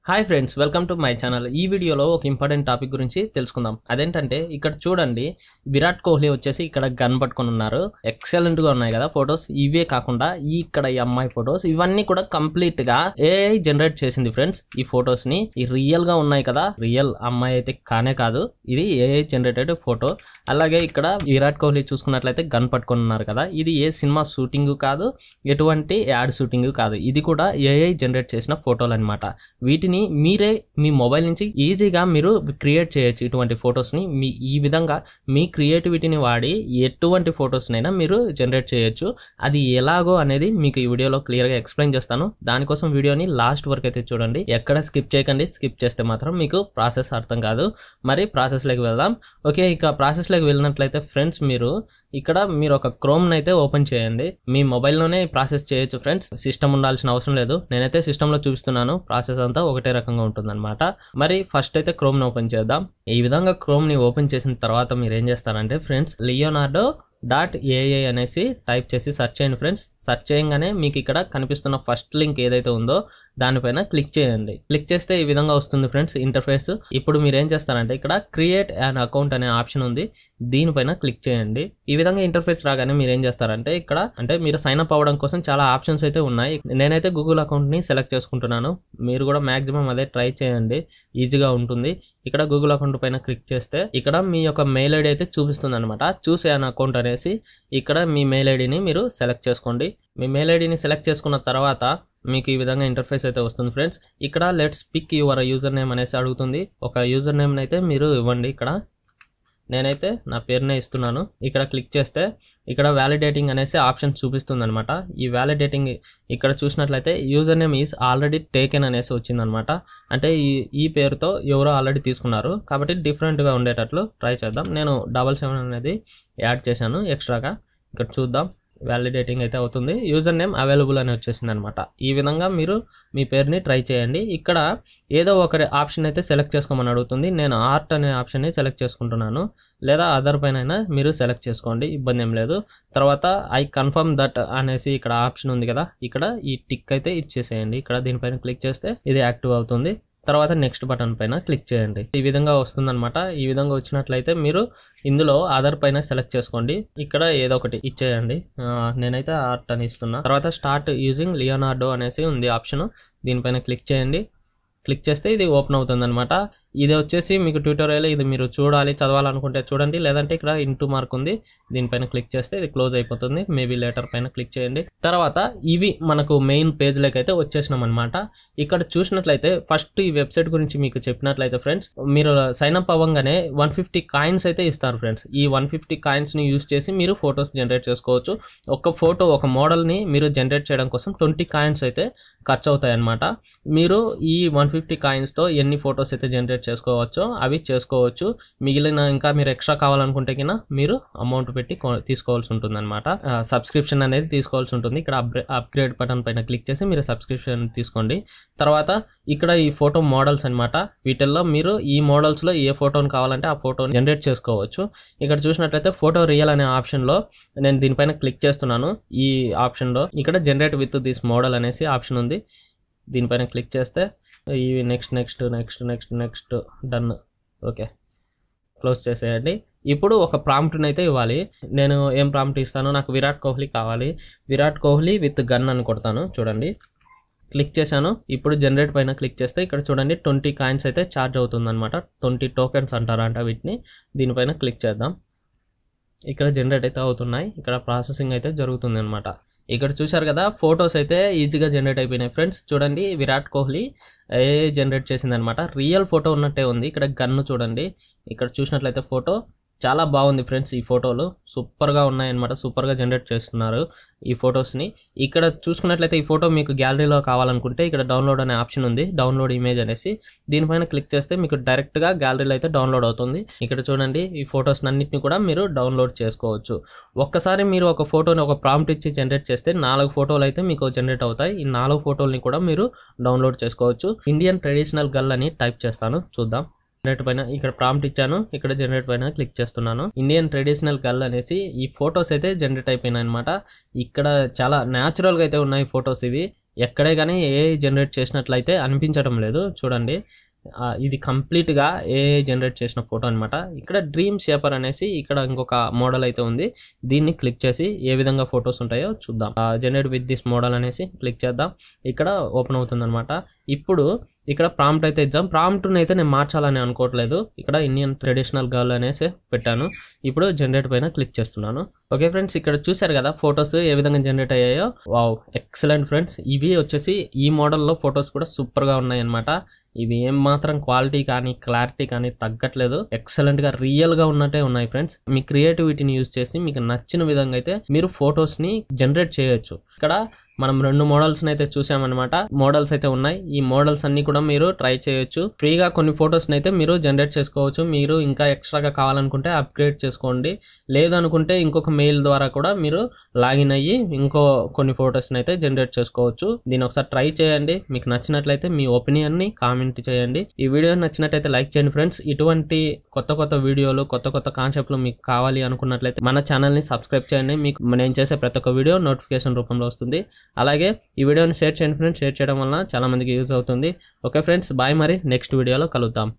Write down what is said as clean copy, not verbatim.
Hi friends, welcome to my channel. ఈ వీడియోలో ఒక ఇంపార్టెంట్ టాపిక్ గురించి తెలుసుకుందాం. అదేంటంటే ఇక్కడ చూడండి, విరాట్ కోహ్లీ వచ్చేసి ఇక్కడ గన్ పట్టుకొని ఉన్నారు. ఎక్సలెంట్ గా ఉన్నాయి కదా ఫొటోస్. ఇవే కాకుండా ఇక్కడ ఈ అమ్మాయి ఫొటోస్ ఇవన్నీ కూడా కంప్లీట్ గా ఏఐ జనరేట్ చేసింది ఫ్రెండ్స్. ఈ ఫొటోస్ ని ఈ రియల్ గా ఉన్నాయి కదా, రియల్ అమ్మాయి అయితే కానే కాదు, ఇది ఏఐ జనరేటెడ్ ఫోటో. అలాగే ఇక్కడ విరాట్ కోహ్లీ చూసుకున్నట్లయితే గన్ పట్టుకొని ఉన్నారు కదా, ఇది ఏ సినిమా షూటింగ్ కాదు, ఎటువంటి యాడ్ షూటింగ్ కాదు, ఇది కూడా ఏఐ జనరేట్ చేసిన ఫోటోలు అనమాట. వీటిని మీరే మీ మొబైల్ నుంచి ఈజీగా మీరు క్రియేట్ చేయొచ్చు. ఇటువంటి ఫొటోస్ని ఈ విధంగా మీ క్రియేటివిటీని వాడి ఎటువంటి ఫొటోస్నైనా మీరు జనరేట్ చేయొచ్చు. అది ఎలాగో అనేది మీకు ఈ వీడియోలో క్లియర్గా ఎక్స్ప్లెయిన్ చేస్తాను. దానికోసం వీడియోని లాస్ట్ వరకు అయితే చూడండి, ఎక్కడ స్కిప్ చేయకండి. స్కిప్ చేస్తే మాత్రం మీకు ప్రాసెస్ అర్థం కాదు. మరి ప్రాసెస్లోకి వెళ్దాం. ఓకే, ఇక ప్రాసెస్లోకి వెళ్ళినట్లయితే ఫ్రెండ్స్, మీరు ఒక క్రోమ్ని అయితే ఓపెన్ చేయండి. మీ మొబైల్లోనే ప్రాసెస్ చేయొచ్చు ఫ్రెండ్స్, సిస్టమ్ ఉండాల్సిన అవసరం లేదు. నేనైతే సిస్టంలో చూపిస్తున్నాను, ప్రాసెస్ అంతా ఒకటే రకంగా ఉంటుందన్నమాట. మరి ఫస్ట్ అయితే క్రోమ్ని ఓపెన్ చేద్దాం. ఈ విధంగా క్రోమ్ని ఓపెన్ చేసిన తర్వాత మీరు ఏం చేస్తారంటే ఫ్రెండ్స్, Leonardo.ai అనేసి టైప్ చేసి సెర్చ్ చేయండి ఫ్రెండ్స్. సెర్చ్ చేయగానే మీకు ఇక్కడ కనిపిస్తున్న ఫస్ట్ లింక్ ఏదైతే ఉందో దానిపైన క్లిక్ చేయండి. క్లిక్ చేస్తే ఈ విధంగా వస్తుంది ఫ్రెండ్స్ ఇంటర్ఫేస్. ఇప్పుడు మీరు ఏం చేస్తారంటే ఇక్కడ క్రియేట్ అన్ అకౌంట్ అనే ఆప్షన్ ఉంది, దీనిపైన క్లిక్ చేయండి. ఈ విధంగా ఇంటర్ఫేస్ రాగానే మీరు ఏం చేస్తారంటే ఇక్కడ మీరు సైన్ అప్ అవ్వడం కోసం చాలా ఆప్షన్స్ అయితే ఉన్నాయి. నేనైతే గూగుల్ అకౌంట్ ని సెలెక్ట్ చేసుకుంటున్నాను. మీరు కూడా మాక్సిమం అదే ట్రై చేయండి, ఈజీగా ఉంటుంది. ఇక్కడ గూగుల్ అకౌంట్ పైన క్లిక్ చేస్తే ఇక్కడ మీ యొక్క మెయిల్ ఐడి అయితే చూపిస్తుంది అనమాట. చూస్ అన్ అకౌంట్ అనేసి ఇక్కడ మీ మెయిల్ ఐడిని మీరు సెలెక్ట్ చేసుకోండి. మీ మెయిల్ ఐడిని సెలెక్ట్ చేసుకున్న తర్వాత మీకు ఈ విధంగా ఇంటర్ఫేస్ అయితే వస్తుంది ఫ్రెండ్స్. ఇక్కడ let's pick your user name అనేసి అడుగుతుంది. ఒక యూజర్ నేమ్ అయితే మీరు ఇవ్వండి. ఇక్కడ నేనైతే నా పేరునే ఇస్తున్నాను. ఇక్కడ క్లిక్ చేస్తే ఇక్కడ వ్యాలిడేటింగ్ అనేసి ఆప్షన్ చూపిస్తుంది అనమాట. ఈ వ్యాలిడేటింగ్ ఇక్కడ చూసినట్లయితే user name is already taken అనేసి వచ్చిందనమాట. అంటే ఈ పేరుతో ఎవరో ఆల్రెడీ తీసుకున్నారు, కాబట్టి డిఫరెంట్గా ఉండేటట్లు ట్రై చేద్దాం. నేను 77 అనేది యాడ్ చేశాను ఎక్స్ట్రాగా. ఇక్కడ చూద్దాం, వ్యాలిడేటింగ్ అయితే అవుతుంది. యూజర్ నేమ్ అవైలబుల్ అని వచ్చేసింది అనమాట. ఈ విధంగా మీరు మీ పేరుని ట్రై చేయండి. ఇక్కడ ఏదో ఒక ఆప్షన్ అయితే సెలెక్ట్ చేసుకోమని అడుగుతుంది. నేను ఆర్ట్ అనే ఆప్షన్ని సెలెక్ట్ చేసుకుంటున్నాను, లేదా అదర్ పైన మీరు సెలెక్ట్ చేసుకోండి, ఇబ్బంది ఏం లేదు. తర్వాత ఐ కన్ఫర్మ్ దట్ అనేసి ఇక్కడ ఆప్షన్ ఉంది కదా, ఇక్కడ ఈ టిక్ అయితే ఇచ్చేసేయండి. ఇక్కడ దీనిపైన క్లిక్ చేస్తే ఇది యాక్టివ్ అవుతుంది. తర్వాత నెక్స్ట్ బటన్ పైన క్లిక్ చేయండి. ఈ విధంగా వస్తుందన్నమాట. ఈ విధంగా వచ్చినట్లయితే మీరు ఇందులో ఆధార్ పైన సెలెక్ట్ చేసుకోండి. ఇక్కడ ఏదో ఒకటి ఇచ్చేయండి. నేనైతే ఆర్ట్ అని ఇస్తున్నా. తర్వాత స్టార్ట్ యూజింగ్ లియోనార్డో అనేసి ఉంది ఆప్షన్, దీనిపైన క్లిక్ చేయండి. క్లిక్ చేస్తే ఇది ఓపెన్ అవుతుంది అనమాట. ఇది వచ్చేసి మీకు ట్యూటోరియల్, ఇది మీరు చూడాలి, చదవాలనుకుంటే చూడండి, లేదంటే ఇక్కడ ఇంటూ మార్క్ ఉంది, దీనిపైన క్లిక్ చేస్తే ఇది క్లోజ్ అయిపోతుంది. మేబీ లేటర్ పైన క్లిక్ చేయండి. తర్వాత ఇవి మనకు మెయిన్ పేజ్ లోకి అయితే వచ్చేసినాం అనమాట. ఇక్కడ చూసినట్లయితే ఫస్ట్ ఈ వెబ్సైట్ గురించి మీకు చెప్పినట్లయితే ఫ్రెండ్స్, మీరు సైన్ అప్ అవ్వగానే 150 కాయిన్స్ అయితే ఇస్తారు ఫ్రెండ్స్. ఈ 150 కాయిన్స్ ని యూస్ చేసి మీరు ఫొటోస్ జనరేట్ చేసుకోవచ్చు. ఒక ఫోటో, ఒక మోడల్ ని మీరు జనరేట్ చేయడం కోసం 20 కాయిన్స్ అయితే ఖర్చు అవుతాయి అనమాట. మీరు ఈ 150 కాయిన్స్ తో ఎన్ని ఫొటోస్ అయితే జనరేట్ చేసుకోవచ్చో అవి చేసుకోవచ్చు. మిగిలిన ఇంకా మీరు ఎక్స్ట్రా కావాలనుకుంటే కినా మీరు అమౌంట్ పెట్టి తీసుకోవాల్సి ఉంటుంది అనమాట. సబ్స్క్రిప్షన్ అనేది తీసుకోవాల్సి ఉంటుంది. ఇక్కడ అప్గ్రేడ్ బటన్ పైన క్లిక్ చేసి మీరు సబ్స్క్రిప్షన్ తీసుకోండి. తర్వాత ఇక్కడ ఈ ఫోటో మోడల్స్ అనమాట. వీటిల్లో మీరు ఈ మోడల్స్ లో ఏ ఫోటోని కావాలంటే ఆ ఫోటోని జనరేట్ చేసుకోవచ్చు. ఇక్కడ చూసినట్లయితే ఫోటో రియల్ అనే ఆప్షన్ లో నేను దీనిపైన క్లిక్ చేస్తున్నాను. ఈ ఆప్షన్ లో ఇక్కడ జనరేట్ విత్ దిస్ మోడల్ అనేసి ఆప్షన్ ఉంది, దీనిపైన క్లిక్ చేస్తే ఇవి నెక్స్ట్ డన్. ఓకే, క్లోజ్ చేసేయండి. ఇప్పుడు ఒక ప్రాంప్ట్ని అయితే ఇవ్వాలి. నేను ఏం ప్రాంప్ట్ ఇస్తాను, నాకు విరాట్ కోహ్లీ కావాలి, విరాట్ కోహ్లీ విత్ గన్ అని కొడతాను. చూడండి, క్లిక్ చేశాను. ఇప్పుడు జనరేట్ పైన క్లిక్ చేస్తే ఇక్కడ చూడండి 20 కాయిన్స్ అయితే ఛార్జ్ అవుతుంది అనమాట. 20 టోకెన్స్ అంటారంట వీటిని. దీనిపైన క్లిక్ చేద్దాం. ఇక్కడ జనరేట్ అయితే అవుతున్నాయి, ఇక్కడ ప్రాసెసింగ్ అయితే జరుగుతుంది అనమాట. ఇక్కడ చూశారు కదా, ఫొటోస్ అయితే ఈజీగా జనరేట్ అయిపోయినాయి ఫ్రెండ్స్. చూడండి, విరాట్ కోహ్లీ జనరేట్ చేసింది అనమాట. రియల్ ఫోటో ఉన్నట్టే ఉంది. ఇక్కడ గన్ను చూడండి, ఇక్కడ చూసినట్లయితే ఫోటో చాలా బాగుంది ఫ్రెండ్స్. ఈ ఫోటోలు సూపర్గా ఉన్నాయన్నమాట. సూపర్గా జనరేట్ చేస్తున్నారు ఈ ఫొటోస్ని. ఇక్కడ చూసుకున్నట్లయితే ఈ ఫోటో మీకు గ్యాలరీలో కావాలనుకుంటే ఇక్కడ డౌన్లోడ్ అనే ఆప్షన్ ఉంది, డౌన్లోడ్ ఇమేజ్ అనేసి. దీనిపైన క్లిక్ చేస్తే మీకు డైరెక్ట్గా గ్యాలరీలో అయితే డౌన్లోడ్ అవుతుంది. ఇక్కడ చూడండి, ఈ ఫొటోస్ అన్నింటినీ కూడా మీరు డౌన్లోడ్ చేసుకోవచ్చు. ఒక్కసారి మీరు ఒక ఫోటోని ఒక ప్రాంప్ట్ ఇచ్చి జనరేట్ చేస్తే 4 ఫోటోలు అయితే మీకు జనరేట్ అవుతాయి. ఈ 4 ఫోటోలని కూడా మీరు డౌన్లోడ్ చేసుకోవచ్చు. ఇండియన్ ట్రెడిషనల్ గర్ల్ అని టైప్ చేస్తాను, చూద్దాం. జనరేట్ పైన ఇక్కడ ప్రాంప్ట్ ఇచ్చాను, ఇక్కడ జనరేట్ పైన క్లిక్ చేస్తున్నాను. ఇండియన్ ట్రెడిషనల్ గర్ల్ అనేసి ఈ ఫొటోస్ అయితే జనరేట్ అయిపోయినాయి అనమాట. ఇక్కడ చాలా న్యాచురల్ గా అయితే ఉన్నాయి ఫొటోస్ ఇవి. ఎక్కడే కానీ ఏఐ జనరేట్ చేసినట్లయితే అనిపించడం లేదు. చూడండి ఇది కంప్లీట్గా ఏఐ జనరేట్ చేసిన ఫోటో అనమాట. ఇక్కడ డ్రీమ్ షేపర్ అనేసి ఇక్కడ ఇంకొక మోడల్ అయితే ఉంది. దీన్ని క్లిక్ చేసి ఏ విధంగా ఫొటోస్ ఉంటాయో చూద్దాం. జనరేట్ విత్ దిస్ మోడల్ అనేసి క్లిక్ చేద్దాం. ఇక్కడ ఓపెన్ అవుతుంది అనమాట. ఇప్పుడు ఇక్కడ ప్రాంప్ట్ అయితే ఇద్దాం. ప్రాంప్ట్ని అయితే నేను మార్చాలని అనుకోవట్లేదు. ఇక్కడ ఇండియన్ ట్రెడిషనల్ గర్ల్ అనేసి పెట్టాను. ఇప్పుడు జనరేట్ పైన క్లిక్ చేస్తున్నాను. ఓకే ఫ్రెండ్స్, ఇక్కడ చూసారు కదా ఫొటోస్ ఏ విధంగా జనరేట్ అయ్యాయో. Wow, excellent friends. ఇవి వచ్చేసి ఈ మోడల్లో ఫొటోస్ కూడా సూపర్గా ఉన్నాయి అనమాట. ఇవి ఏం మాత్రం క్వాలిటీ కానీ క్లారిటీ కానీ తగ్గట్లేదు. ఎక్సలెంట్గా రియల్గా ఉన్నట్టే ఉన్నాయి ఫ్రెండ్స్. మీ క్రియేటివిటీని యూజ్ చేసి మీకు నచ్చిన విధంగా అయితే మీరు ఫొటోస్ని జనరేట్ చేయొచ్చు. ఇక్కడ మనం 2 మోడల్స్ని అయితే చూసామన్నమాట. మోడల్స్ అయితే ఉన్నాయి. ఈ మోడల్స్ అన్ని కూడా మీరు ట్రై చేయొచ్చు. ఫ్రీగా కొన్ని ఫొటోస్ని అయితే మీరు జనరేట్ చేసుకోవచ్చు. మీరు ఇంకా ఎక్స్ట్రాగా కావాలనుకుంటే అప్గ్రేడ్ చేసుకోండి. లేదనుకుంటే ఇంకొక మెయిల్ ద్వారా కూడా మీరు లాగిన్ అయ్యి ఇంకో కొన్ని ఫొటోస్ని అయితే జనరేట్ చేసుకోవచ్చు. దీన్ని ఒకసారి ట్రై చేయండి. మీకు నచ్చినట్లయితే మీ ఒపీనియన్ని కామెంట్ చేయండి. ఈ వీడియో నచ్చినట్లయితే లైక్ చేయండి ఫ్రెండ్స్. ఇటువంటి కొత్త వీడియోలు, కొత్త కాన్సెప్ట్లు మీకు కావాలి అనుకున్నట్లయితే మన ఛానల్ని సబ్స్క్రైబ్ చేయండి. మీకు నేను చేసే ప్రతి ఒక్క వీడియో నోటిఫికేషన్ రూపంలో వస్తుంది. అలాగే ఈ వీడియోని షేర్ చేయండి ఫ్రెండ్స్. షేర్ చేయడం వలన చాలా మందికి యూజ్ అవుతుంది. Okay friends, bye. మరి నెక్స్ట్ వీడియోలో కలుద్దాం.